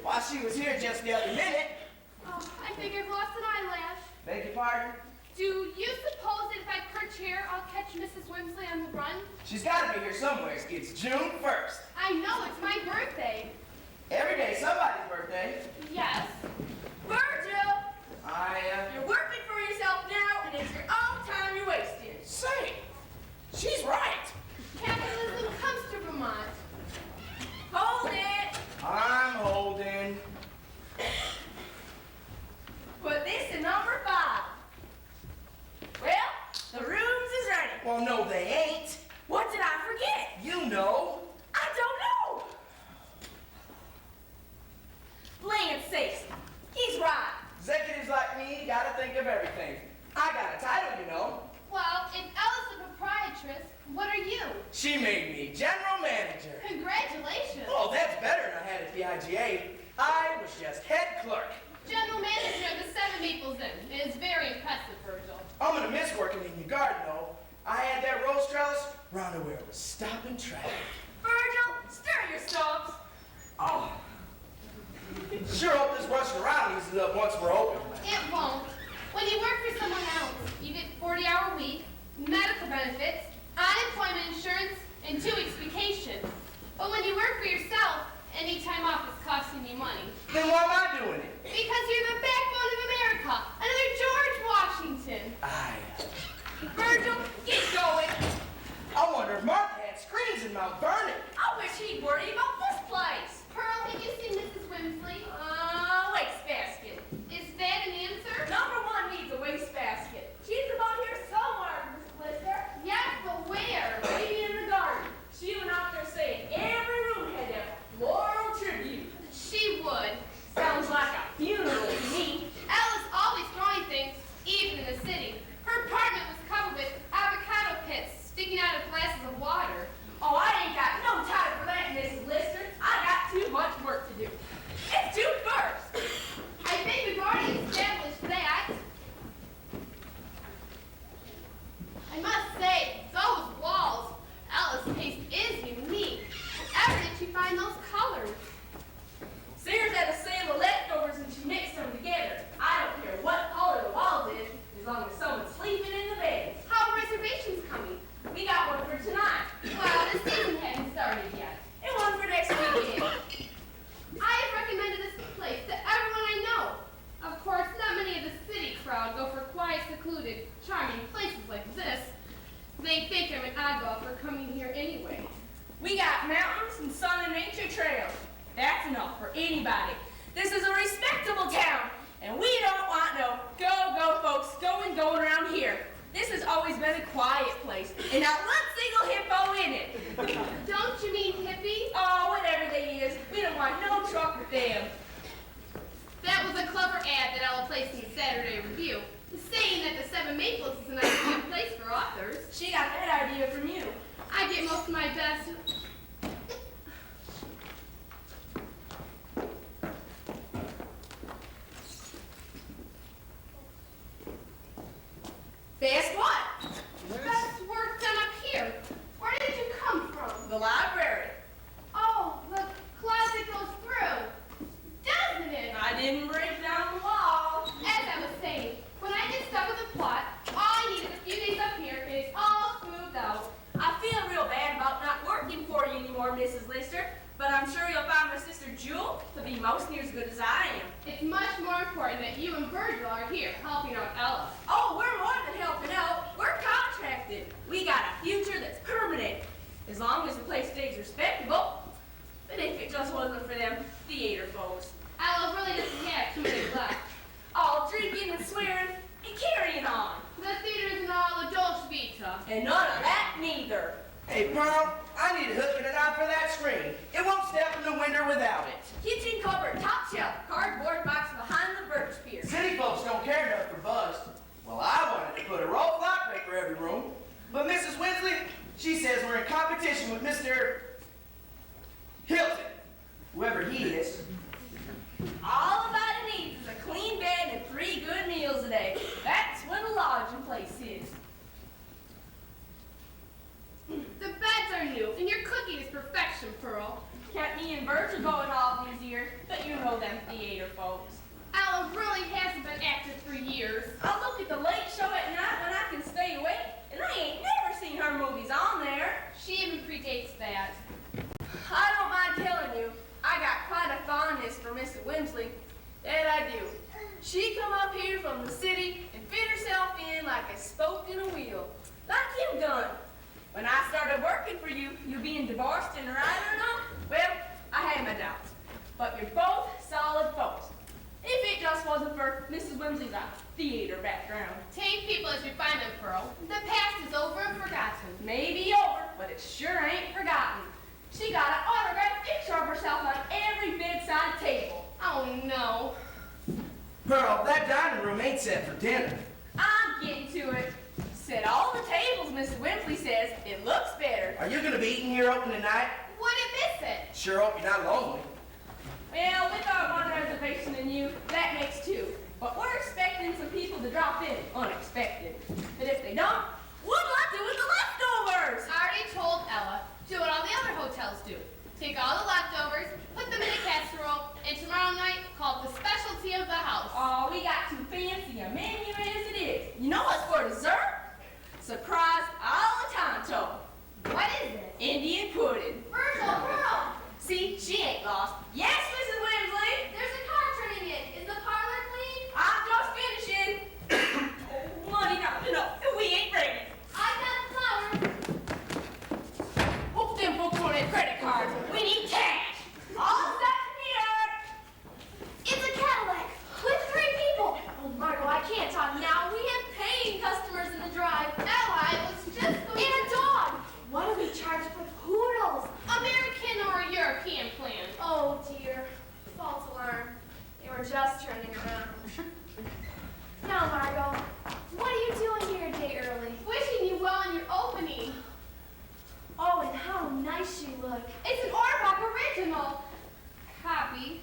while she was here just the other minute. Oh, I think I've lost an eyelash. Beg your pardon? Do you suppose that if I perch here, I'll catch Mrs. Wimsley on the run? She's got to be here somewhere. It's June 1st. I know, it's my birthday. Every day somebody's birthday. Yes. Virgil! You're You're working for yourself now, and it's your own time you're wasting. Say, she's right. Capitalism comes to Vermont. Hold it! I'm holding. Put this in number 5. Well, the rooms is ready. Well, no, they ain't. What did I forget? You know. I don't know. Lance sakes, he's right. Executives like me gotta think of everything. I got a title, you know. Well, if Ella's a proprietress, what are you? She made me general manager. Congratulations. Oh, that's better than I had at PHHS. I was just head clerk. General manager of the Seven Maples Inn. It is very impressive, Virgil. I'm gonna miss working in your garden, though. I had that rose trellis round to where it was stopping traffic. Virgil, stir your stumps. Oh. Sure hope this rushing around eases up once we're open. It won't. When you work for someone else, you get 40-hour week, medical benefits, unemployment insurance, and 2 weeks vacation. But when you work for yourself, any time off is costing you money. Then why am I doing it? Because you're the backbone of America. Another George Washington. Virgil, get going. I wonder if Martha had screens in Mount Vernon. I wish he'd worry about this place. Pearl, have you seen Mrs. Wimsley? Wastebasket. Is that an answer? Number 1 needs a wastebasket. She's about here somewhere, Miss Lister. Yes, but where? Maybe in the garden. She went out there saying every room had their floral tribute. She would. Sounds like a funeral to me. Ella's always throwing things, even in the city. Her apartment was covered with avocado pits sticking out of glasses of water. Oh, I ain't got no time for that, Mrs. Lister. I got too much work to do. It's June 1st. I think we've already established that. I must say, those walls, Ella's taste is unique. Wherever did she find those colors? Sears had a sale of leftovers and she mixed them together. I don't care what color the walls is, as long as someone's sleeping in the beds. How are reservations coming? We got one for tonight. Well, the season hadn't started yet. And one for next weekend. I have recommended this place to everyone I know. Of course, not many of the city crowd go for quiet, secluded, charming places like this. They think I'm an oddball for coming here anyway. We got mountains and sun and nature trails. That's enough for anybody. This is a respectable town, and we don't want no go folks going around here. This has always been a quiet place, and not one single hippo in it. Don't you mean hippie? Oh, whatever they is, we don't want no truck with them. That was a clever ad that Ella placed in the Saturday Review, saying that the Seven Maples is an ideal place for authors. She got that idea from you. I get most of my best. Best what? Best work done up here. Where did you come from? The library. Oh, the closet goes through, doesn't it? I didn't break down the wall. As I was saying, when I get stuck with a plot, all I need is a few days up here, and it's all smoothed out. I feel real bad about not working for you anymore, Mrs. Lister, but I'm sure you'll find my sister Jewel to be most near as good as I am. It's much more important that you and Virgil are here helping out Ella. Oh, we're more than helping out. We're contracted. We got a future that's permanent, as long as the place stays respectable. But if it just wasn't for them theater folks. Ella really doesn't have too many left. All drinking and swearing and carrying on. The theater isn't all a dolce vita. And none of that neither. Hey, Pearl, I need a hook and a knot for that screen. It won't step in the window without it. Kitchen cupboard, top shelf, know them theater folks. Ella really hasn't been active for years. I look at the late show at night when I can stay awake, and I ain't never seen her movies on there. She even predates that. I don't mind telling you, I got quite a fondness for Mrs. Wimsley. That I do. She come up here from the city and fit herself in like a spoke in a wheel. Like you done. When I started working for you, you being divorced and right or not, well, I had my doubts. But you're both solid folks. If it just wasn't for Mrs. Wimsley's theater background. Take people as you find them, Pearl. The past is over and forgotten. Maybe over, but it sure ain't forgotten. She got an autographed picture of herself on every bedside table. Oh, no. Pearl, that dining room ain't set for dinner. I'm getting to it. Set all the tables, Mrs. Wimsley says. It looks better. Are you gonna be eating here open tonight? Wouldn't miss it. Sure hope you're not lonely. Well, with our one reservation and you, that makes two. But we're expecting some people to drop in, unexpected. But if they don't, what'll I do with the leftovers? I already told Ella. Do what all the other hotels do. Take all the leftovers, put them in a casserole, and tomorrow night call it the specialty of the house. Oh, we got too fancy a menu as it is. You know what's for dessert? Surprise Alatanto. What is it? Indian pudding. Virgil, Pearl! See, she ain't lost. Yes, Mrs. Wimsley. There's a car turning in. Is the parlor clean? I'm just finishing. Oh, money not enough. We ain't ready. I got flowers. Hook them folks on their credit cards. We need cash. All set here. It's a Cadillac with 3 people. Oh, Margot, I can't talk now. We have paying customers in the drive. Ella, I was just going and a dog. What do we charge for poodles? American or European plan? Oh, dear. False alarm. They were just turning around. Now, Margot, what are you doing here a day early? Wishing you well on your opening. Oh, and how nice you look. It's an Orbach original. Copy.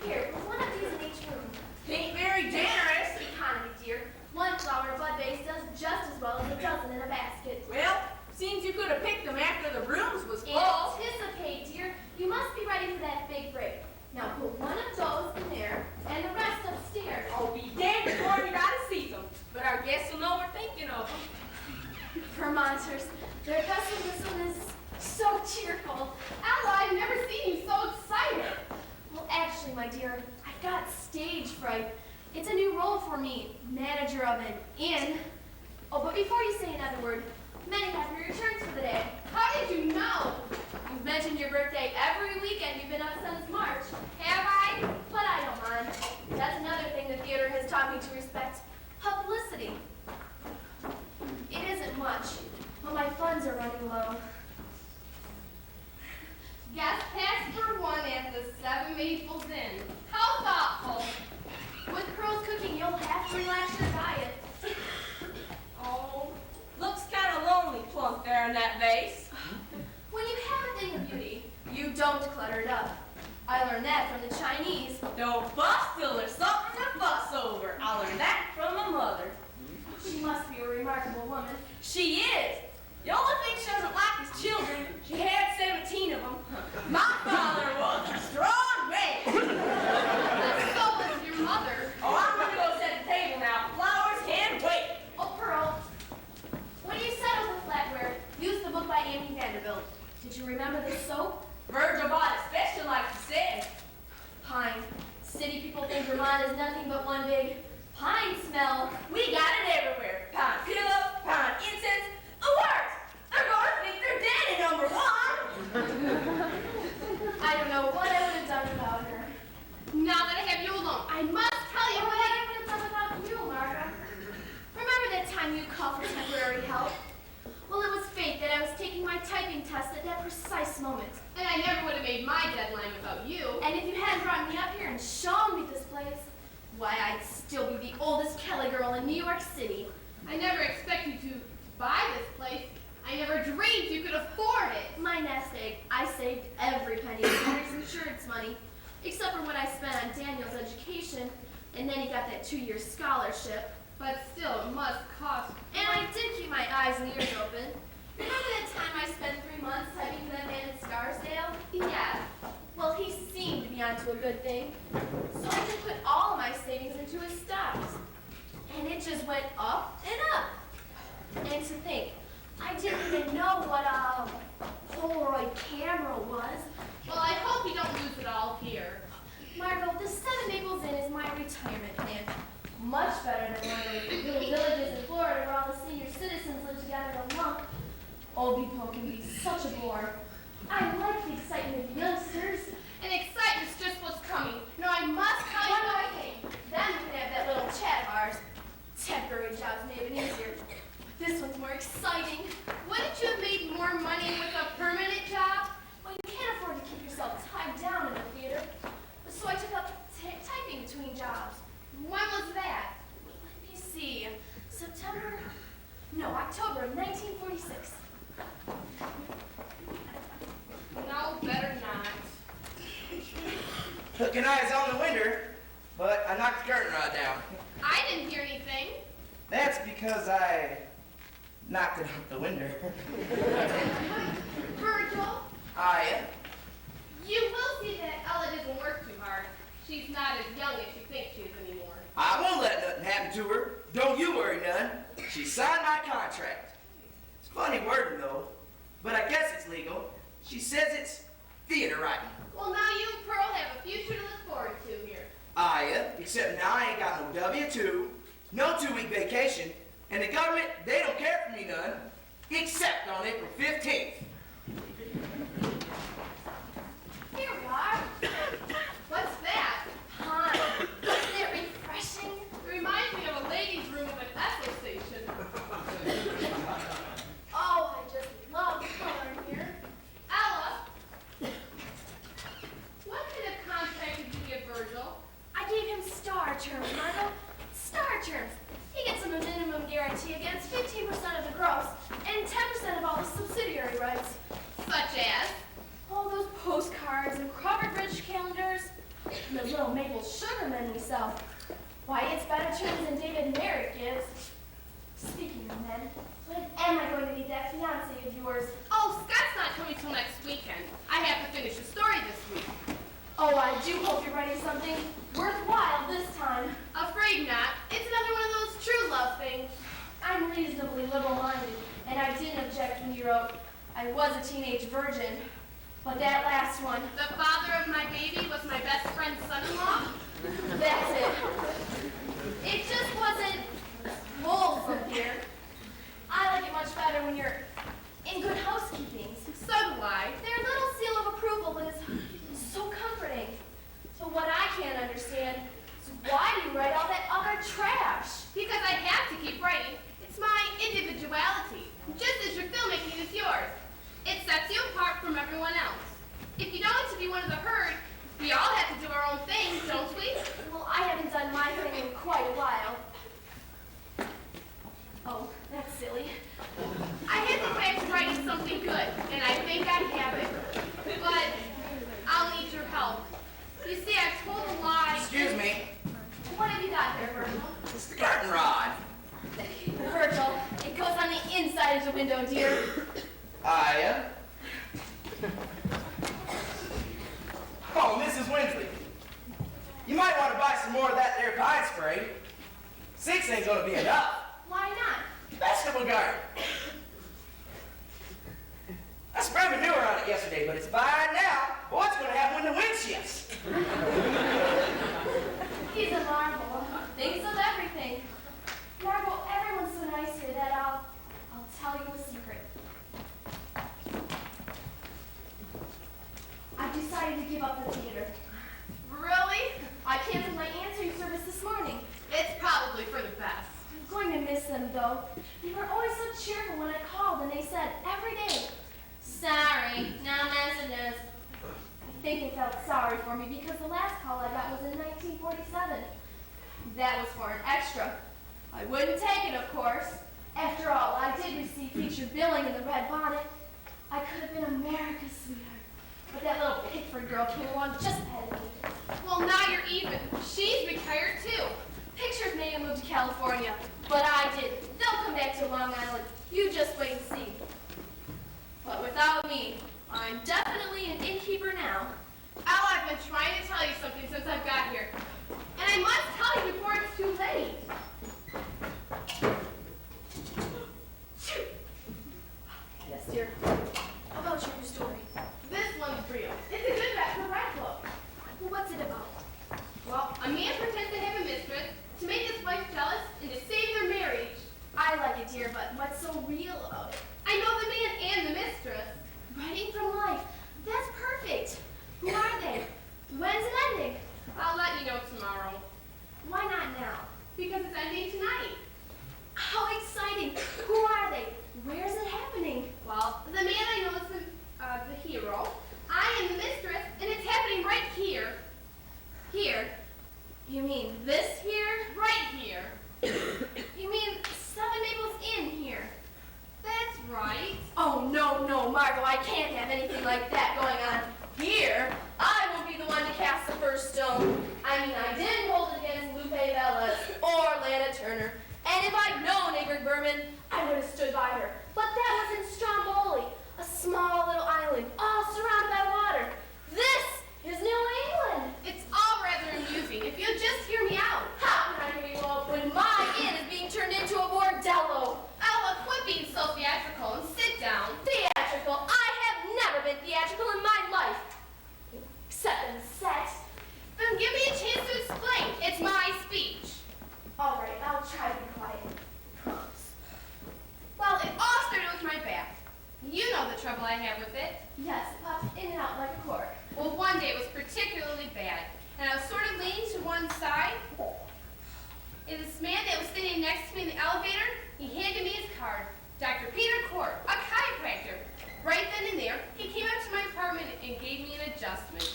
Here, one of these in each room. Ain't very generous. Economy, dear. One flower bud vase does just as well as a dozen in a basket. Well, seems you could have picked them after the rooms was full. Anticipate, dear. You must be ready for that big break. Now put one of those in there and the rest upstairs. I'll be damned before you gotta see them. But our guests will know we're thinking of them. Vermonters, their pessimism is so cheerful. Ella, I've never seen you so excited. Well, actually, my dear, I've got stage fright. It's a new role for me, manager of an inn. Oh, but before you say another word, many happy returns for the day. How did you know? You've mentioned your birthday every weekend you've been up since March. Have I? But I don't mind. That's another thing the theater has taught me to respect. Publicity. It isn't much, but my funds are running low. Guest pass for one at the Seven Maples Inn. How thoughtful. With Pearl's cooking, you'll have to relax your diet. Oh, looks kind of lonely plunk there in that vase. When you have a thing of beauty, you don't clutter it up. I learned that from the Chinese. Don't fuss till there's something to fuss over. I learned that from my mother. She must be a remarkable woman. She is. The only thing she doesn't like is children. She had 17 of them. My father was a strong man. So was your mother. Oh, I'm gonna go set the table now. Flowers can wait. Oh, Pearl, when you settle with flatware, use the book by Amy Vanderbilt. Did you remember this soap? Virgil bought it special like you said. Pine. City people think Vermont is nothing but one big pine smell. We got it everywhere. Pine pillow, pine incense. The worst. They're gonna think they're Danny number 1. I don't know what I would have done without her. Now that I have you alone, I must tell you what I would have done without you, Margaret. Remember that time you called for temporary help? Well, it was fate that I was taking my typing test at that precise moment. And I never would have made my deadline without you. And if you hadn't brought me up here and shown me this place, why, I'd still be the oldest Kelly girl in New York City. I never expected you to buy this place. I never dreamed you could afford it. My nest egg, I saved every penny of Henry's insurance money, except for what I spent on Daniel's education, and then he got that 2-year scholarship. But still, it must cost. And I did keep my eyes and ears open. Remember that time I spent 3 months typing for that man in Scarsdale? Yeah. Well, he seemed to be onto a good thing. So I just put all of my savings into his stocks. And it just went up and up. And to think, I didn't even know what a Polaroid camera was. Well, I hope you don't lose it all here. Margot, the 7 Maples Inn is my retirement plan. Much better than one of those little villages in Florida where all the senior citizens live together in a lump. Old people can be such a bore. I like the excitement of the youngsters. And excitement's just what's coming. No, I must tell you One one more thing. thing. Then we can have that little chat of ours. Temporary jobs may have been easier. This one's more exciting. Wouldn't you have made more money with a permanent job? Well, you can't afford to keep yourself tied down in a theater. So I took up typing between jobs. When was that? Let me see. October of 1946. No, better not. Hooking eyes on the window, but I knocked the curtain rod down. I didn't hear anything. That's because I knocked it out the window. Virgil, You will see that Ella doesn't work too hard. She's not as young as you think she is anymore. I won't let nothing happen to her. Don't you worry none. She signed my contract. It's funny wording though, but I guess it's legal. She says it's theater writing. Well, now you and Pearl have a future to look forward to here. Except now I ain't got no W-2, no 2-week vacation, and the government, they don't care for me none, except on April 15th. Here we are. What's that? Pond. Isn't it refreshing? It reminds me of a ladies' room of an Esso station. Oh, I just love color here. Ella, what kind of contract did you give Virgil? I gave him star terms, Margot. Star terms. He gets a minimum guarantee against 15% of the gross and 10% of all the subsidiary rights. Such as? All those postcards and Crawford Bridge calendars. And those little maple sugar men we sell. Why, it's better terms than David Merritt gives. Speaking of men, when am I going to meet that fiancé of yours? Oh, Scott's not coming till next weekend. I have to finish the story this week. Oh, I do hope you're writing something worthwhile this time. Afraid not. It's another one of those true love things. I'm reasonably liberal-minded, and I didn't object when you wrote, I was a teenage virgin. But that last one, The father of my baby was my best friend's son-in-law. that's it. It just wasn't wholesome here. I like it much better when you're in good housekeeping. So do I. Their little seal of approval is so comforting. So what I can't understand is why do you write all that other trash? Because I have to keep writing. It's my individuality, just as your filmmaking is yours. It sets you apart from everyone else. If you don't want to be one of the herd, we all have to do our own thing, don't we? Well, I haven't done my thing in quite a while. Oh, that's silly. I had to back to writing something good, and I think I have it. But I'll need your help. You see, I told a lie. Excuse me, What have you got there, Virgil? it's the curtain rod. Virgil, it goes on the inside of the window, dear. Oh, Mrs. Winsley, you might want to buy some more of that there pine spray. 6 ain't gonna be enough. Why not? Vegetable garden. I sprayed manure on it yesterday, but it's fine now. What's gonna happen when the wind shifts? He's a marvel. Thinks of everything. Marvel, everyone's so nice here that I'll tell you a secret. I've decided to give up the theater. Really? I canceled my answering service this morning. It's probably for the best. I'm going to miss them, though. They were always so cheerful when I called, and they said every day, sorry, no messages. I think they felt sorry for me because the last call I got was in 1947. That was for an extra. I wouldn't take it, of course. After all, I did receive featured billing in the Red Bonnet. I could have been America's sweetheart. But that little Pickford girl came along just ahead of me. Well, now you're even. She's retired too. Pictures made him move to California, but I didn't. They'll come back to Long Island. You just wait and see. But without me, I'm definitely an innkeeper now. I'll because it's ending tonight. How exciting! Who are they? Where is it happening? Well, the man I know is the hero. I am the mistress, and it's happening right here. Here? You mean this here? Right here. You mean Seven Maples Inn here? That's right. Oh, no, Margot, I can't have anything like that going on here. I won't be the one to cast the first stone. I mean, I didn't hold it against Lupe Velez or Lana Turner. And if I'd known Ingrid Berman, I would have stood by her. But that was in Stromboli, a small little island, all surrounded by water. This is New England. It's all rather amusing, if you'll just hear me out. How can I hear you out when my inn is being turned into a bordello? I'll quit being so theatrical and sit down. Theatrical? I have never been theatrical in my life. Except in sex. Then give me a chance to explain. It's my speech. All right, I'll try to be quiet. Promise. Well, it all started with my back. You know the trouble I have with it. Yes, it pops in and out like a cork. Well, one day it was particularly bad, and I was sort of leaning to one side. And this man that was sitting next to me in the elevator, he handed me his card. Dr. Peter Court, a chiropractor. Right then and there, he came up to my apartment and gave me an adjustment.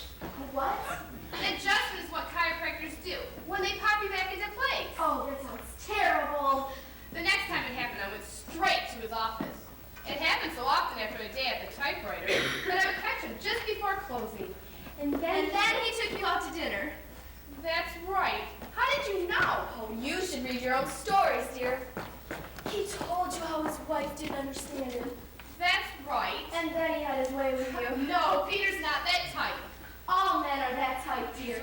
What? An adjustment is what chiropractors do when they pop you back into place. Oh, that sounds terrible. The next time it happened, I went straight to his office. It happened so often after a day at the typewriter that I would catch him just before closing. And then he took you out to dinner. That's right. How did you know? Oh, you should read your own stories, dear. He told you how his wife didn't understand him. That's right. And then he had his way with you. No, Peter's not that type. All men are that type, dear.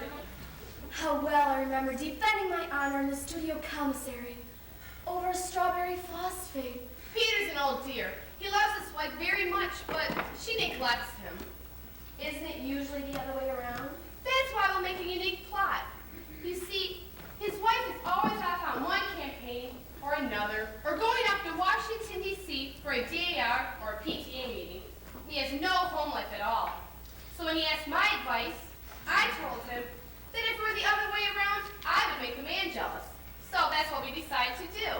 How well I remember defending my honor in the studio commissary over a strawberry phosphate. Peter's an old dear. He loves his wife very much, but she neglects him. Isn't it usually the other way around? That's why we'll make a unique plot. You see, his wife is always off on one campaign or another, or going up to Washington, D.C. for a DAR or a PTA meeting. He has no home life at all. So when he asked my advice, I told him that if it were the other way around, I would make the man jealous. So that's what we decided to do.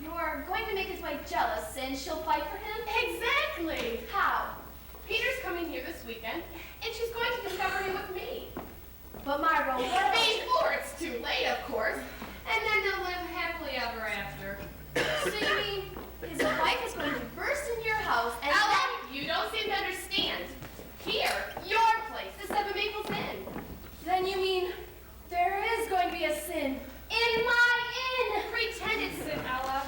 You're going to make his wife jealous and she'll fight for him? Exactly. How? Peter's coming here this weekend, and she's going to discover him with me. But Margot, what about... Before it's too late, of course. And then they'll live happily ever after. So you mean his wife is going to burst into your house and Ella, you don't seem to understand. Here, your place, the Seven Maples Inn. then you mean there is going to be a sin in my inn? Pretend it's sin, Ella.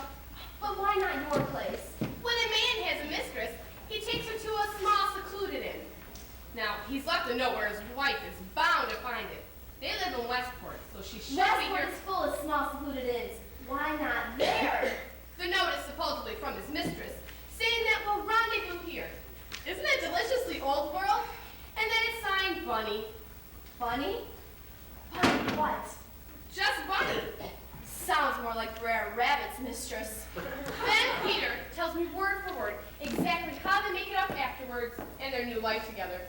But why not your place? When a man has a mistress, he takes her to a small, secluded inn. Now, he's left a note where his wife is bound to find it. They live in Westport, so she should be Westport here. is full of small secluded inns. Why not there? The note is supposedly from his mistress, saying that we'll rendezvous here. Isn't it deliciously old world? And then it's signed Bunny. Bunny? Bunny what? Just Bunny. Sounds more like Brer Rabbit's mistress. Then Peter tells me word for word exactly how they make it up afterwards and their new life together.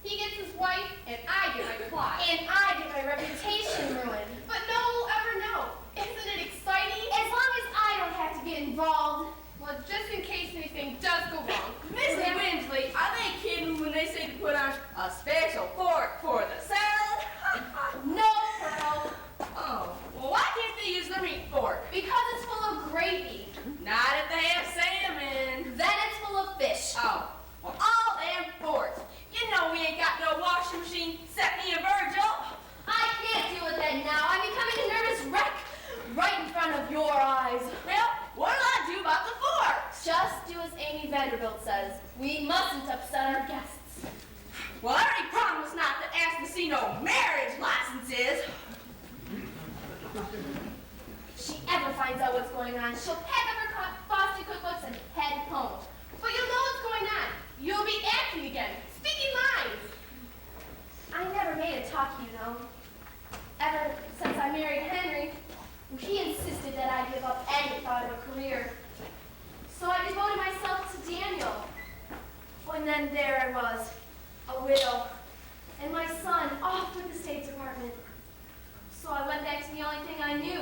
He gets his wife, and I get my plot. And I get my reputation ruined. But no one will ever know. Isn't it exciting? As long as I don't have to get involved. Well, just in case anything does go wrong. Mrs. Winsley, are they kidding when they say to put on a special fork for the salad? No, Pearl. Oh, well, why can't they use the meat fork? Because it's full of gravy. Not if they have salmon. Then it's full of fish. Oh, well, all damn forks. You know we ain't got no washing machine except me and Virgil. I can't deal with that now. I'm becoming a nervous wreck right in front of your eyes. Well, what'll I do about the forks? Just do as Amy Vanderbilt says. We mustn't upset our guests. Well, I already promised not to ask to see no marriage licenses. If she ever finds out what's going on, she'll pack up her Boston cookbooks and head home. But you'll know what's going on. You'll be acting again, speaking lines. I never made a talk, you know. Ever since I married Henry, he insisted that I give up any thought of a career. So I devoted myself to Daniel. And then there I was, a widow, and my son off with the State Department. So I went back to the only thing I knew,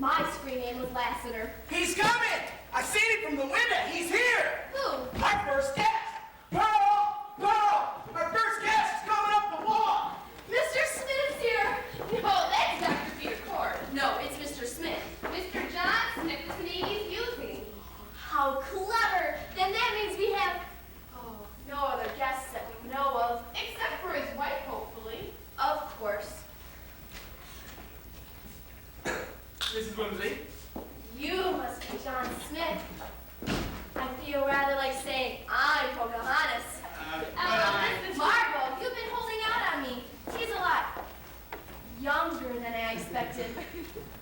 My screen name was Lassiter. He's coming! I seen it from the window. He's here! Who? Our first guest! Pearl! Pearl! Our first guest is coming up the walk! Mr. Smith's here. No, that's Dr. Peter Cord. No, it's Mr. Smith. Mr. John Smith is the name he's using. How clever! Then that means we have, no other guests that we know of. Except for his wife, hopefully. Of course. Mrs. Whimsy? You must be John Smith. I feel rather like saying I'm Pocahontas. Margot, you've been holding out on me. He's a lot younger than I expected.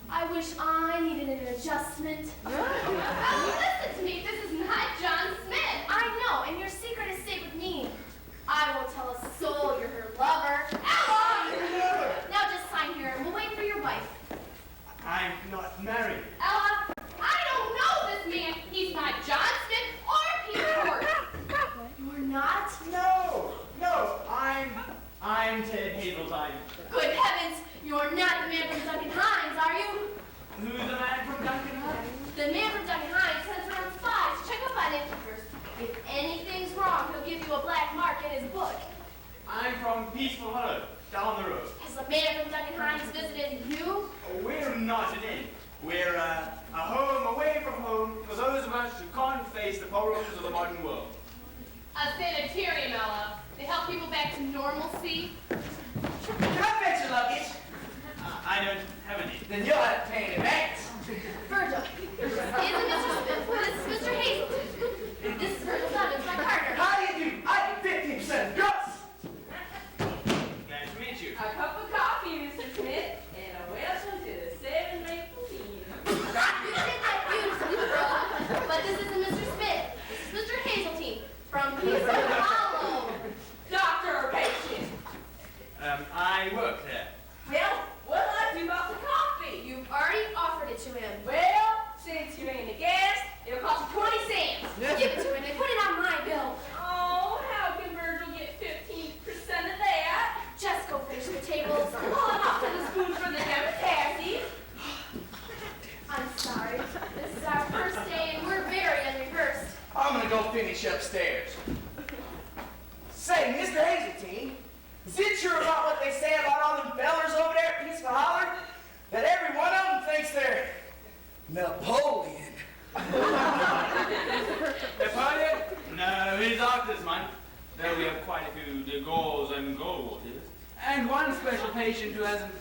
I wish I needed an adjustment. Listen to me, this is not John Smith. I know, and your secret is safe with me. I won't tell a soul you're her lover. Ella! Now just sign here, and we'll wait for your wife. I'm not married. Ella, I don't know this man. He's not John Smith or Peter Cord. You're not? No, I'm Ted Hazeltine. Good heavens, you're not the man from Duncan Hines, are you? Who's the man from Duncan Hines? The man from Duncan Hines sends around spies to check up on innkeepers. If anything's wrong, he'll give you a black mark in his book. I'm from Peaceful Hollow, down the road. Has the man from Duncan Hines visited you? We're not an inn. We're a home away from home for those of us who can't face the problems of the modern world. A sanitarium, Ella. They help people back to normalcy. Can I fetch your luggage? I don't have any. Then you'll have to pay in advance. Virgil. Isn't Mr. Smith? This is Mr. Hazelton. This is Virgil Dobbins, my partner. How do you do? I get 15% of Gus! Nice to meet you. A cup of coffee, Mr. Smith, and a welcome to the 7 Maple Tea. You did that beautifully, Virgil. But this isn't Mr. Smith. This is Mr. Hazeltine from Peaceful Hollow. Doctor or patient? I work there. Well, what'll I do about the coffee? You've already offered it to him. Well, since you ain't a guest, it'll cost you 20 cents. Give it to him and put it on my bill. Oh, how can Virgil get 15% of that? Just go finish the tables. Well, I'm off to the spoon for the Democracy. I'm sorry. This is our first day and we're very unrehearsed. I'm gonna go finish upstairs. Say, Mr. Hazeltine, is it true about what they say about all them fellers over there at Peaceful Holler? That every one of them thinks they're Napoleon. Napoleon? No, he's off this month. Though we have quite a few de Gaulles and Goldwaters. And one special patient who hasn't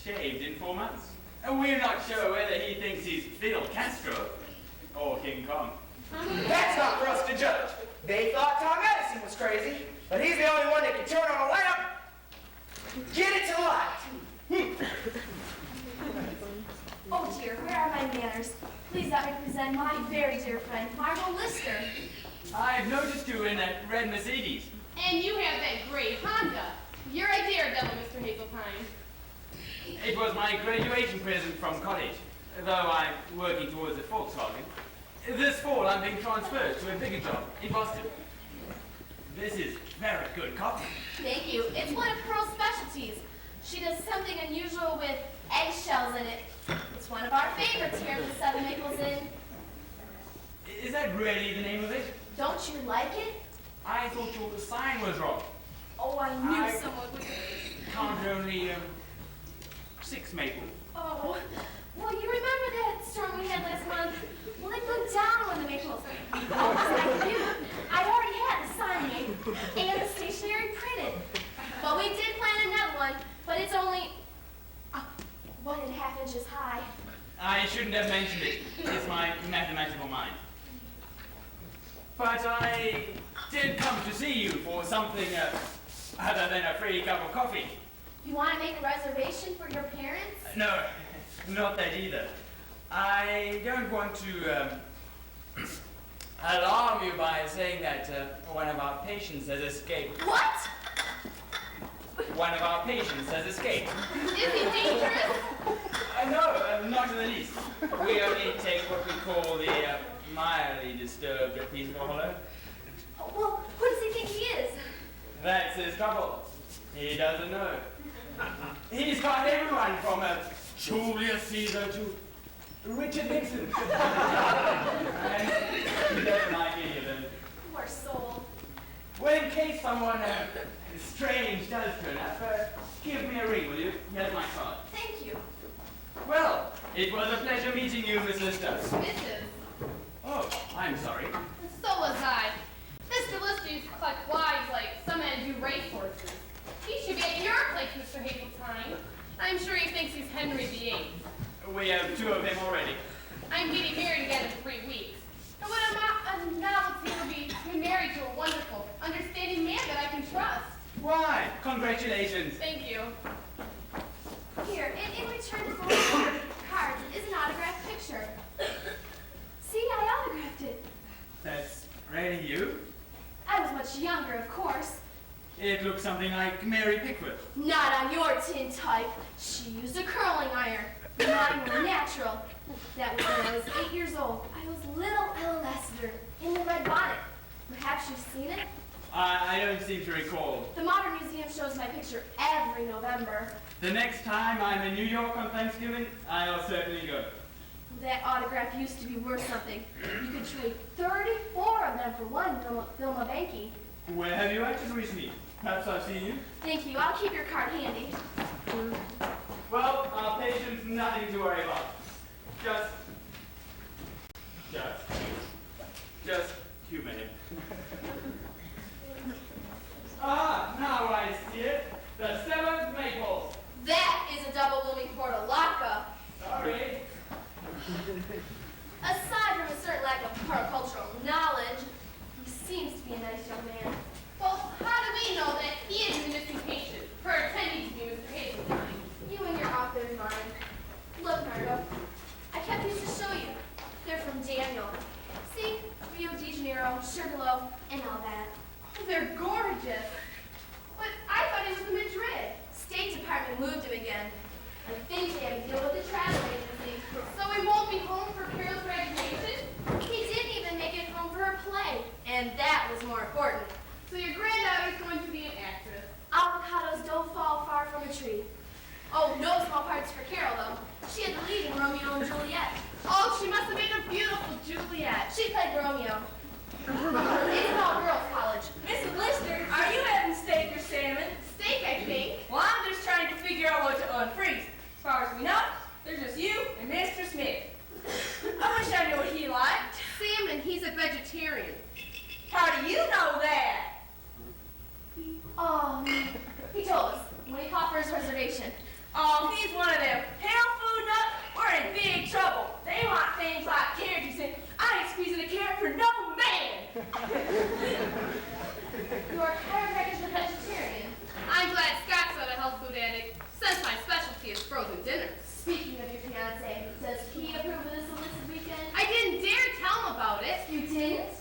shaved in 4 months. And we're not sure whether he thinks he's Fidel Castro or King Kong. That's not for us to judge. They thought Tom Edison was crazy, but he's the only one that can turn on a lamp and get it to light. Oh dear, where are my manners? Please let me present my very dear friend, Margot Lister. I've noticed you in that red Mercedes. And you have that gray Honda. You're a daredevil, Mr. Hazeltine. It was my graduation present from college, though I'm working towards a Volkswagen. This fall, I'm being transferred to a bigger job in Boston. This is very good coffee. Thank you. It's one of Pearl's specialties. She does something unusual with eggshells in it. It's one of our favorites here at the Seven Maples Inn. Is that really the name of it? Don't you like it? I thought your sign was wrong. Oh, I knew someone would. Count only 6 maple. Oh, well, you remember that storm we had last month? Well, it blew down on the maples. All I could do, I'd already had the sign made and the stationery printed. But we did plan another one, but it's only 1.5 inches high. I shouldn't have mentioned it. It's my mathematical mind. But I did come to see you for something other than a free cup of coffee. You want to make a reservation for your parents? No, not that either. I don't want to alarm you by saying that one of our patients has escaped. What? One of our patients has escaped. Is he dangerous? No, not in the least. We only take what we call the mildly disturbed at Peaceful Hollow. Oh, well, who does he think he is? That's his trouble. He doesn't know. He's got everyone from Julius Caesar to Richard Nixon. And he doesn't like any of them. Poor soul. Well, in case someone strange does turn up, give me a ring, will you? Here's my card. Thank you. Well, it was a pleasure meeting you, Miss Lister. Mrs. Oh, I'm sorry. So was I. Mr. Lister used to collect wives like some men do racehorses. He should be at your place, Mr. Hazeltine. I'm sure he thinks he's Henry VIII. We have 2 of them already. I'm getting married again in 3 weeks. And what a novelty it would be to be married to a wonderful, understanding man that I can trust. Why? Congratulations. Thank you. Here, in return for your cards is an autographed picture. See, I autographed it. That's really you? I was much younger, of course. It looks something like Mary Pickford. Not on your tin type. She used a curling iron. Mine were natural. That was when I was 8 years old. I was little Ella Lassiter in the red bonnet. Perhaps you've seen it? I don't seem to recall. The Modern Museum shows my picture every November. The next time I'm in New York on Thanksgiving, I'll certainly go. That autograph used to be worth something. You could trade 34 of them for one, Vilma Banky. Where have you acted recently? Perhaps I've seen you? Thank you. I'll keep your card handy. Well, our patient's nothing to worry about. Just humor him. Ah, now I see it. The 7th Maples. That is a double blooming portulaca. Sorry. Aside from a certain lack of horticultural knowledge, he seems to be a nice young man. Well, how do we know that he is the missing patient, pretending to be Mr. Hazeltine? You and your author's mind. Look, Margot, I kept these to show you. They're from Daniel. See, Rio de Janeiro, Sugarloaf, and all that. Oh, they're gorgeous. But I thought he was in Madrid. State Department moved him again. I think they have to deal with the travel agency. So we won't be home for Carol's graduation? He didn't even make it home for her play, and that was more important. So your granddaughter's going to be an actress. Avocados don't fall far from a tree. Oh, no small parts for Carol, though. She had the lead in Romeo and Juliet. Oh, she must have made a beautiful Juliet. She played Romeo. It's an all-girls college. Mrs. Lister, are you having steak or salmon? Steak, I think. Well, I'm just trying to figure out what to unfreeze. As far as we know, there's just you and Mr. Smith. I wish I knew what he liked. Salmon, he's a vegetarian. How do you know that? Oh, he told us when he called for his reservation. Oh, if he's one of them health food nuts, we're in big trouble. They want things like carrots. You say, I ain't squeezing a carrot for no man. Your chiropractor's a vegetarian. I'm glad Scott's not a health food addict, since my specialty is frozen dinners. Speaking of your fiancé, does he approve of this illicit weekend? I didn't dare tell him about it. You didn't?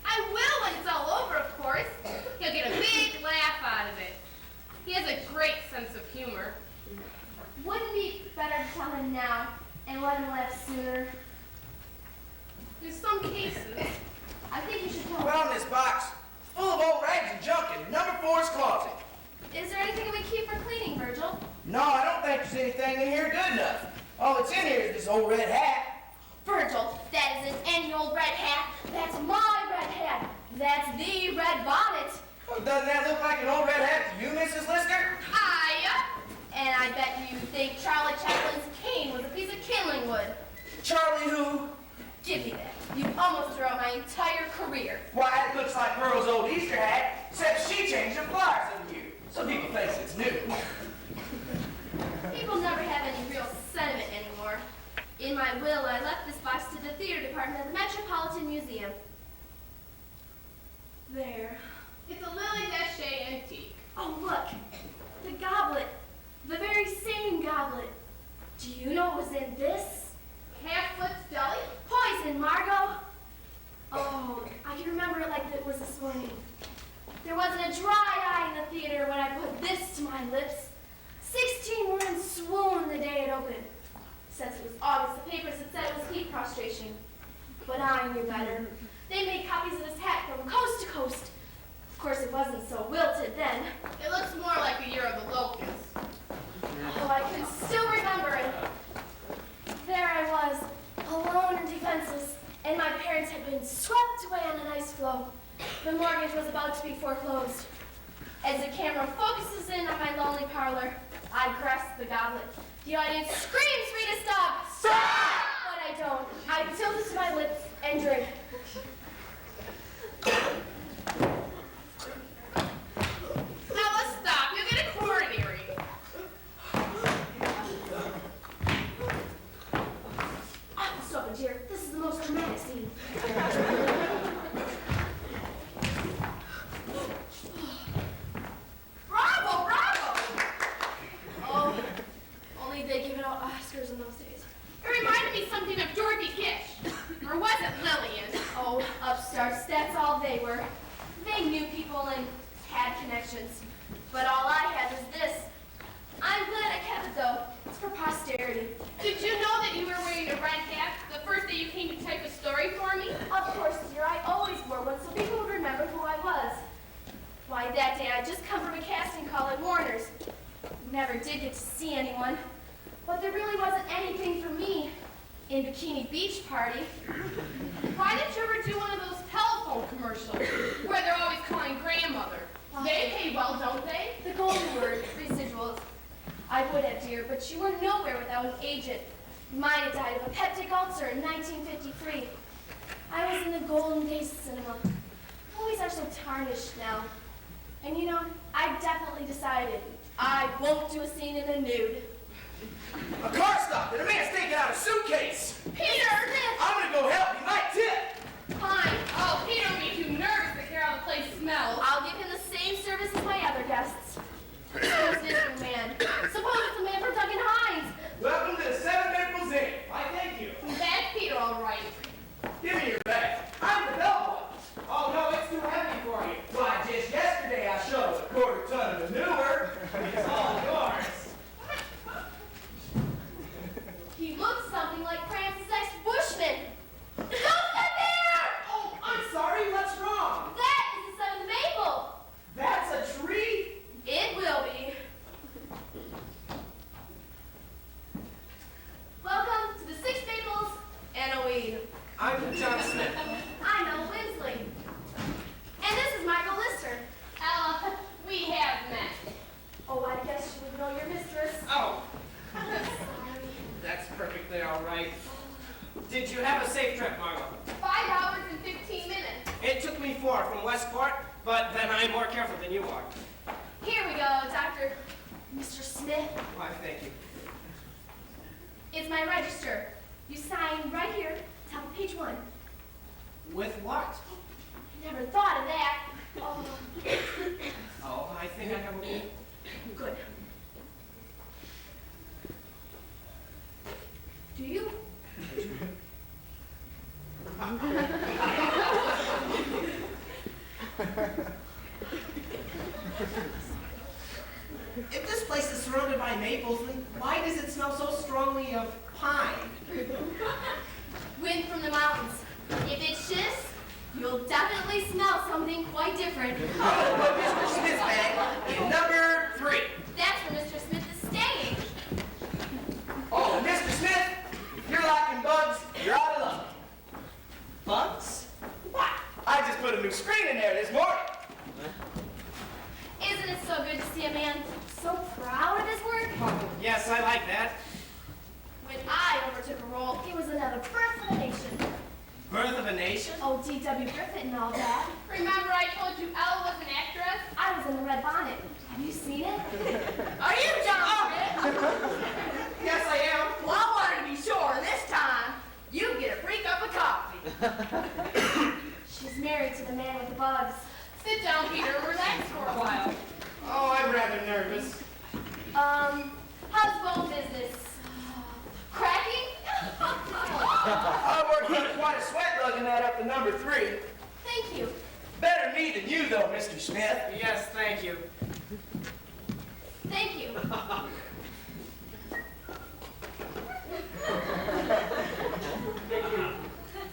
I will when it's all over, of course. He'll get a big laugh out of it. He has a great sense of humor. Wouldn't it be better to tell him now and let him laugh sooner? In some cases, I think you should tell him. Wellness box, full of old rags and junk in number 4's closet. Is there anything we keep for cleaning, Virgil? No, I don't think there's anything in here good enough. All that's in here is this old red hat. Virgil, that isn't any old red hat. That's my red hat. That's the red bonnet. Well, doesn't that look like an old red hat to you, Mrs. Lister? And I bet you think Charlie Chaplin's cane was a piece of kindling wood. Charlie who? Give me that. You almost threw out my entire career. Why, it looks like Pearl's old Easter hat, except she changed her flowers in you. Some people think it's new. People never have any real sentiment anymore. In my will, I left this box to the theater department of the Metropolitan Museum. There. it's a Lily Deshay antique. Oh, look. The goblet. The very same goblet. Do you know what was in this? Half-Foot's Deli? Poison, Margot. Oh, I can remember it like it was this morning. There wasn't a dry eye in the theater when I put this to my lips. 16 were in swoon the day it opened. Since it was August, the papers had said it was heat prostration. But I knew better. They made copies of this hat from coast to coast. Of course, it wasn't so wilted then. It looks more like the year of the locust. Oh, I can still remember it. There I was, The mortgage was about to be foreclosed. As the camera focuses in on my lonely parlor, I grasp the goblet. The audience screams for me to stop. Stop! But I don't. I tilt it to my lips and drink. Now let's stop. You'll get a coronary. Stop it, dear. This is the most dramatic scene. Bravo, bravo! Oh, only they give out Oscars in those days. It reminded me something of Dorothy Gish. Or was it Lillian? Oh, upstarts, that's all they were. They knew people and had connections. But all I had was this. I'm glad I kept it, though. It's for posterity. Did you know that you were wearing a red hat the first day you came to type a story for me? Of course, dear, I always wore one so people would remember who I was. Why, that day I'd just come from a casting call at Warner's. Never did get to see anyone. But there really wasn't anything for me in Bikini Beach Party. Why didn't you ever do one of those telephone commercials where they're always calling grandmother? They pay well, don't they? The golden word, residuals. I would have, dear, but you were nowhere without an agent. Mine had died of a peptic ulcer in 1953. I was in the golden days of cinema. Movies are so tarnished now. And you know, I definitely decided I won't do a scene in a nude. A car stopped and a man's taking out a suitcase. Peter! I'm gonna go help. He might tip. Fine. Oh, Peter will be too nervous to care how the place smells. I'll give him the same service as my other guests. Suppose it is a man. Suppose it's a man from Duncan Hines. Welcome to the 7 Maple Inn. Why, thank you. That's Peter, all right. Give me your bag. I'm the bellboy. Oh, no, it's too heavy for you. Why, just yesterday I shoved a quarter ton of manure. It's all yours. He looks something like Francis X. Bushman. Look at there! Oh, I'm sorry. What's wrong? That is the 7th Maple. That's a tree? It will be. Welcome to the 6 Maples and a weed. I'm John Smith. I'm Ella Winsley. And this is Michael Lister. Ella, we have met. Oh, I guess you would know your mistress. Oh, Sorry. That's perfectly all right. Did you have a safe trip, Marla? 5 hours and 15 minutes. It took me 4 from Westport, but then I'm more careful than you are. Here we go, Dr. Mr. Smith. Why, thank you. It's my register. You sign right here, top of page 1. With what? I never thought of that. Oh, Oh, I think I have a... good. Do you? If this place is surrounded by maples, then why does it smell so strongly of pine? Wind from the mountains. If it shifts, you'll definitely smell something quite different. I'm gonna put Mr. Smith's bag in number 3. That's where Mr. Smith is staying. Oh, Mr. Smith, if you're lacking bugs, you're out of luck. Bugs? What? I just put a new screen in there this morning. Isn't it so good to see a man so proud of his work? Oh, yes, I like that. When I overtook a role, it was another birth of a nation. Birth of a Nation? Oh, D.W. Griffith and all that. Remember I told you Ella was an actress? I was in the red bonnet. Have you seen it? Are you John Smith? Yes, I am. Well, I wanted to be sure this time you get a free cup of coffee. She's married to the man with the bugs. Sit down, Peter, and relax for a while. Oh, I'm rather nervous. How's bone business? Cracking? I worked under quite a sweat lugging that up to number 3. Thank you. Better me than you, though, Mr. Smith. Yes, thank you. Thank you.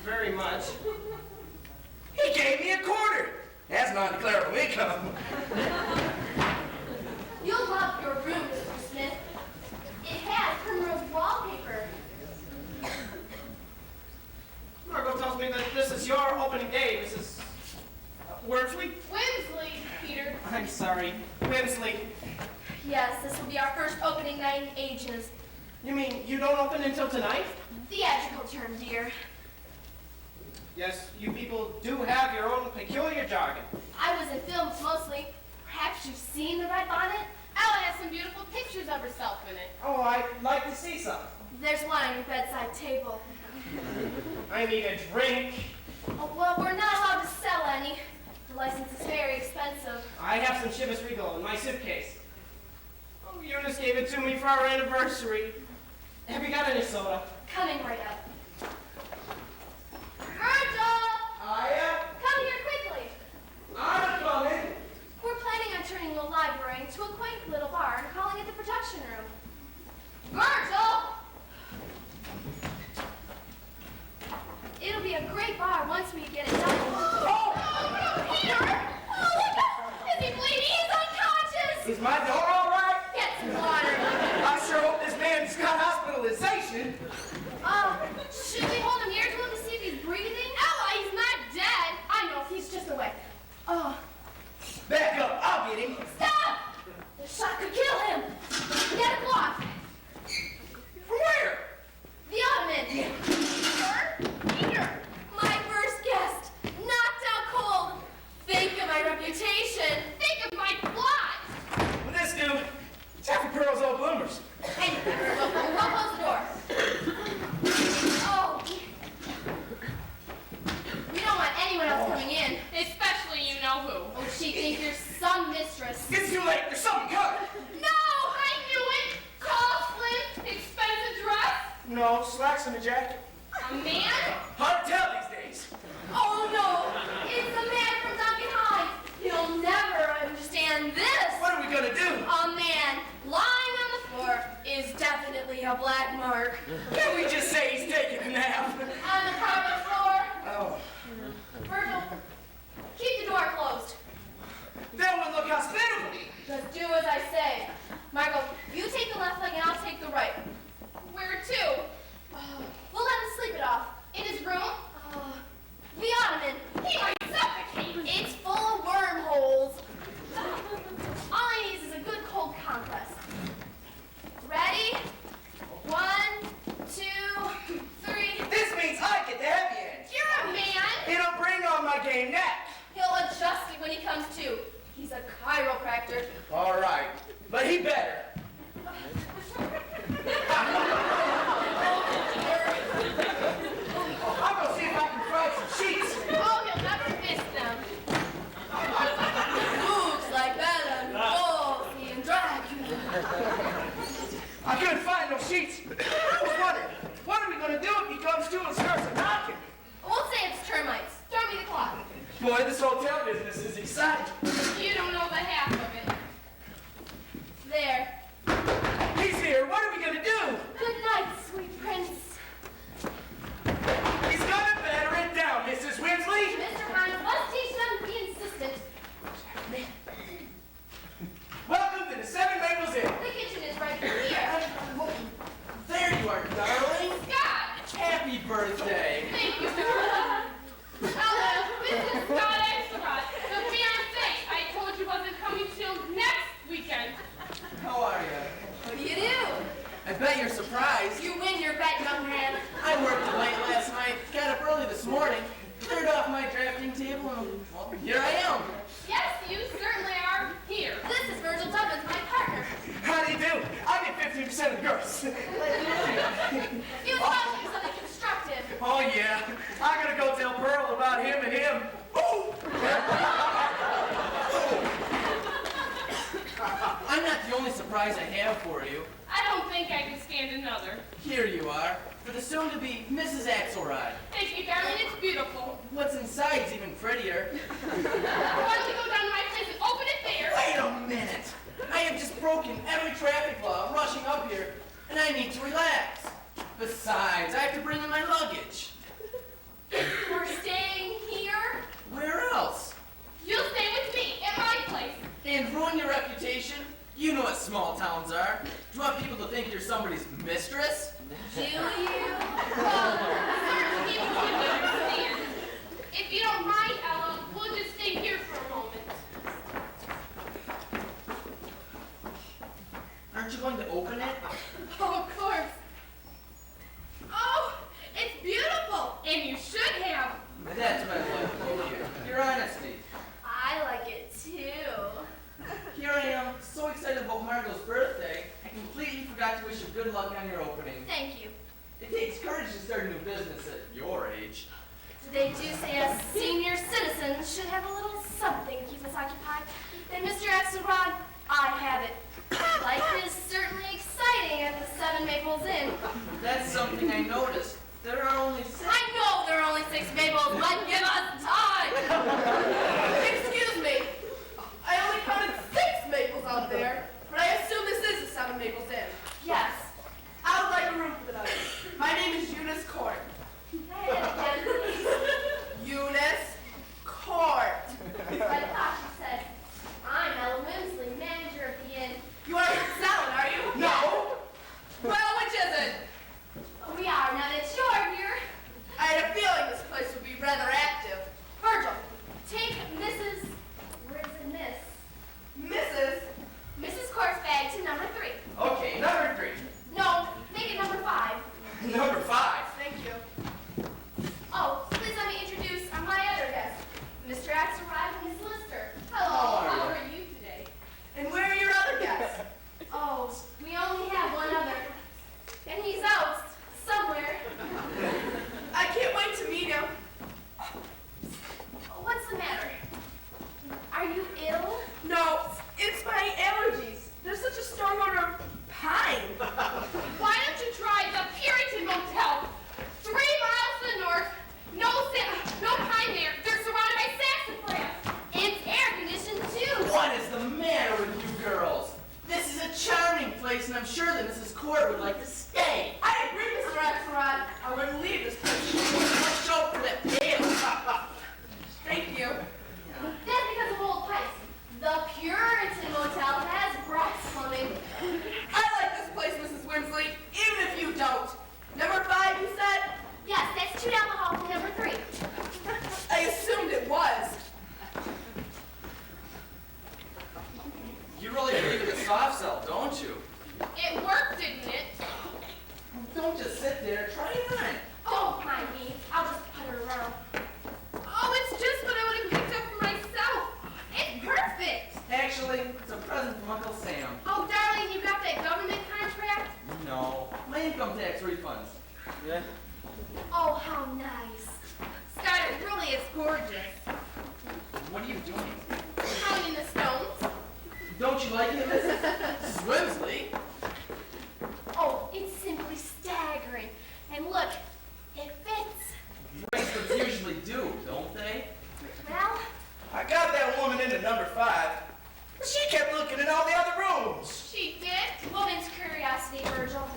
Very much. He gave me a quarter. That's non-declarable income. You'll love your room, Mr. Smith. It has primrose wallpaper. Margot tells me that this is your opening day, Mrs. Wormsley? Winsley, Peter. I'm sorry, Wimsley. Yes, this will be our first opening night in ages. You mean you don't open until tonight? Theatrical term, dear. Yes, you people do have your own peculiar jargon. I was in films mostly. Perhaps you've seen the Red Bonnet? Ella has some beautiful pictures of herself in it. Oh, I'd like to see some. There's one on your bedside table. I need a drink. Oh, well, we're not allowed to sell any. The license is very expensive. I have some Chivas Regal in my suitcase. Oh, Eunice gave it to me for our anniversary. Have you got any soda? Coming right up. Virgil! Come here quickly. I'm coming. We're planning on turning the library into a quaint little bar and calling it the production room. Virgil! It'll be a great bar once we get it done. Oh! Peter! Oh, look out! Is he bleeding? He's unconscious! Is my door all right? Get some water. I sure hope this man's got hospitalization. Should we hold him near to him to see if he's breathing? Ella, he's not dead. I know, he's just awake. Oh, Back up, I'll get him. stop! The shot could kill him. Get a cloth. From where? The ottoman. Peter, my first guest, knocked out cold. Think of my reputation. Think of my plot. Well, this dude, Jeffrey Pearl's old bloomers. Hey, go close the door. Oh. We don't want anyone else coming in. Especially you know who. Oh, she thinks you're some mistress. It's too late, there's something coming. No, I knew it. Tall, slim, expensive dress. No, slacks in the jacket. A man? Hard to tell these days. Oh no, it's the man from Duncan High. He'll never understand this. What are we gonna do? A man lying on the floor is definitely a black mark. Can't we just say he's taking a nap? On the carpet floor. Oh, Virgil, keep the door closed. that would look hospitable. Just do as I say. Margot, you take the left leg and I'll take the right. Where to? We'll let him sleep it off. In his room? The ottoman. He might suffocate. It's full of wormholes. All I need is a good cold compress. Ready? 1, 2, 3. This means I get the happy end. You're a man. It'll bring on my game nap. He'll adjust it when he comes to. He's a chiropractor. All right, but he better. I'll go see if I can find some sheets. Oh, he'll never miss them. Moves like Bela Lugosi and Dracula. I couldn't find no sheets. I was wondering, what are we gonna do if he comes to and starts knocking? We'll say it's termites. Throw me the clock. Boy, this hotel business is exciting. You don't know the half of it. There. He's here. What are we gonna do? Good night, sweet prince. He's gonna better it down, Mrs. Winsley. Mr. Hines, let's teach them to be insistent. Welcome to the Seven Maples Inn. The kitchen is right here. There you are, darling. Scott! Happy birthday. Thank you. Ella, this is Scott Extra, the fiancé I told you wasn't coming till next weekend. How are you? What do you do? I bet you're surprised. You win your bet, young man. I worked late last night, got up early this morning, cleared off my drafting table, and well, here I am. Yes, you certainly are here. This is Virgil Dubbins, my partner. How do you do? I get 15% of the girls. He was about to do something constructive. Oh yeah, I gotta go tell Pearl about him and him. Ooh! I'm not the only surprise I have for you. I don't think I can stand another. Here you are, for the soon-to-be Mrs. Axelrod. Thank you, darling. It's beautiful. What's inside's even prettier. Why don't you go down to my place and open it there? Wait a minute! I have just broken every traffic law rushing up here, and I need to relax. Besides, I have to bring in my luggage. We're staying here. Where else? You'll stay with me at my place. And ruin your reputation? You know what small towns are. Do you want people to think you're somebody's mistress? Do you? Well, certainly people would understand. If you don't mind, Ella, we'll just stay here you going to open it? Oh, of course. Oh, it's beautiful, and you should have. That's what I like about you. Your honesty. I like it too. Here I am, so excited about Margot's birthday, I completely forgot to wish you good luck on your opening. Thank you. It takes courage to start a new business at your age. They do say us senior citizens should have a little something to keep us occupied. And Mr. Axelrod, I have it. Life is certainly exciting at the Seven Maples Inn. That's something I noticed. There are only 6. I know there are only 6 maples, but give us time! Excuse me. I only counted 6 maples out there, but I assume this is the Seven Maples Inn. Yes. I would like a room for the night. My name is Eunice Court. Can I have it again, please? Eunice Court. I thought you said, I'm Ella Wimsley, manager of the inn. You are from Salad, are you? No! Well, which is it? We are, now that you're here. I had a feeling this place would be rather active. Virgil. Take Mrs. Where's the miss? Mrs. Mrs. Court's bag to number 3. Okay, number 3. No, make it number 5. Number 5. Thank you. Oh, please let me introduce my other guest, Mr. Axelrod and Miss Lister. Hello, How are how you? are you today? And where are your other guests? Oh, we only have one other, and he's out somewhere. I can't wait to meet him. What's the matter? Are you ill? No, it's my allergies. There's such a strong odor of pine. Why don't you try the Puritan Motel? 3 miles to the north, no pine there. They're surrounded by sassafras. It's air conditioned too. What is the matter with you girls? This is a charming place, and I'm sure that Mrs. Court would like to stay. I agree, Mr. Axelrod. I wouldn't leave this place. Let's go for that tail. Thank you. That's because of old pipes. The Puritan Motel has brass plumbing. I like this place, Mrs. Wimsley, even if you don't. Number 5, you said? Yes, that's 2 down the hall from number 3. I assumed it was. You really believe in the soft cell, don't you? It worked, didn't it? Don't just sit there. Try it on. Don't mind me. I'll just putter around. Oh, it's just what I would have picked up for myself. It's perfect. Actually, it's a present from Uncle Sam. Oh, darling, you got that government contract? No, my income tax refunds. Yeah. Oh, how nice. Scott, it really is gorgeous. What are you doing? Counting the stones. Don't you like it, Mrs. Wimsley? Oh, it's simply staggering. And look, it fits. Bracelets usually do, don't they? Well, I got that woman into number 5. She kept looking in all the other rooms. She did. woman's curiosity, Virgil.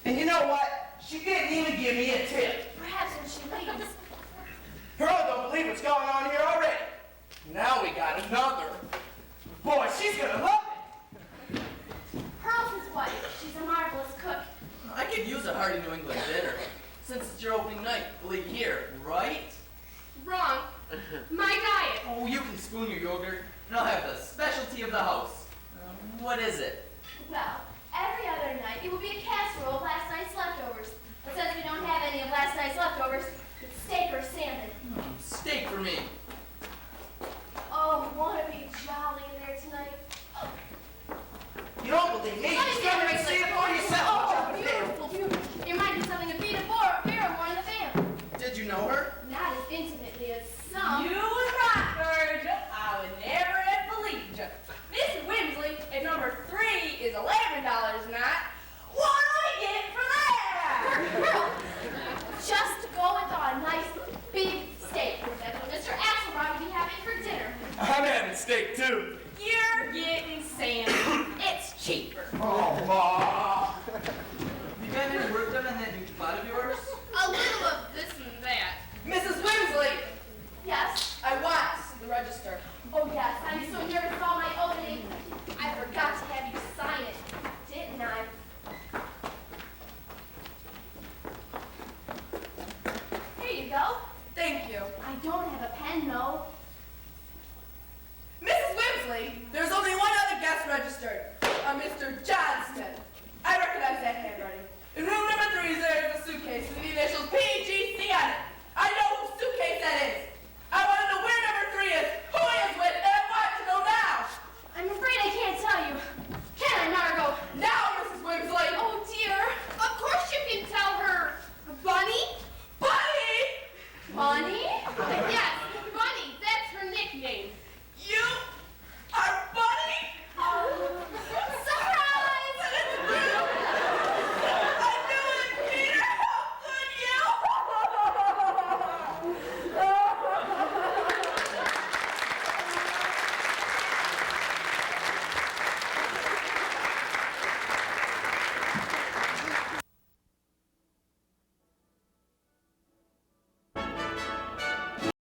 And you know what? She didn't even give me a tip. Perhaps when she leaves. Pearl don't believe what's going on here already. Now we got another. Boy, she's gonna love it. Pearl's his wife. She's a marvelous cook. I could use a hearty New England dinner. Since it's your opening night, believe here, right? Wrong. My diet. Oh, you can spoon your yogurt, and I'll have the specialty of the house. What is it? Well, every other night it will be a casserole of last night's leftovers. But since we don't have any of last night's leftovers, it's steak or salmon. Steak for me. Oh, won't it be jolly in there tonight? You don't believe me? Let me Just see come the and see it for yourself. Oh, beautiful, beautiful. It might be something to beat a bear of one of the family. Did you know her? Not as intimately as some. You was right, Virgil. I would never have believed you. Mr. Wimsley, if number 3 is $11 a night, what do I get for that? Pearl, just go and thaw a nice big steak. That's what Mr. Axelrod will be having for dinner. I'm having steak too. You're getting salmon. It's cheaper. Oh, Ma.